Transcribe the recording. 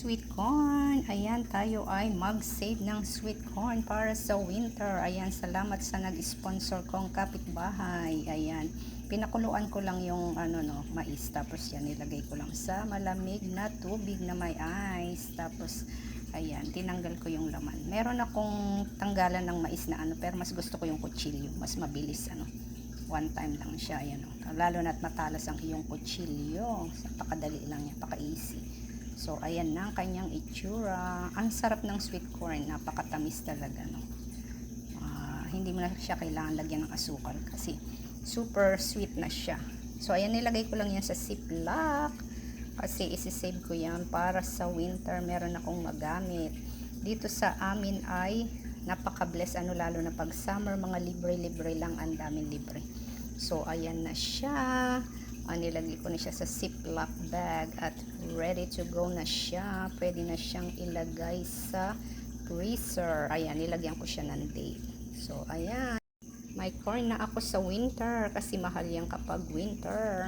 sweet corn. Ayan, tayo ay mag-save ng sweet corn para sa winter. Ayan, salamat sa nag-sponsor kong kapitbahay. Ayan, pinakuluan ko lang yung mais. Tapos yan, nilagay ko lang sa malamig na tubig na may ice. Tapos, ayan, tinanggal ko yung laman. Meron akong tanggalan ng mais na pero mas gusto ko yung kutsilyo. Mas mabilis, one time lang siya. Ayan, lalo na't matalas ang iyong kutsilyo. Napakadali lang niya, paka-easy. So, ayan na ang kanyang itsura. Ang sarap ng sweet corn. Napakatamis talaga, no? Hindi mo na siya kailangan lagyan ng asukal kasi super sweet na siya. So, ayan, nilagay ko lang yan sa ziplock kasi isi-save ko yan para sa winter. Meron akong magamit. Dito sa amin ay napaka-bless, lalo na pag summer, mga libre-libre lang, ang daming libre. So, ayan na siya. Nilagay ko na siya sa ziplock bag at ready to go na siya. Pwede na siyang ilagay sa freezer. Ayan, nilagyan ko siya ng date. So, ayan. May corn na ako sa winter kasi mahal yan kapag winter.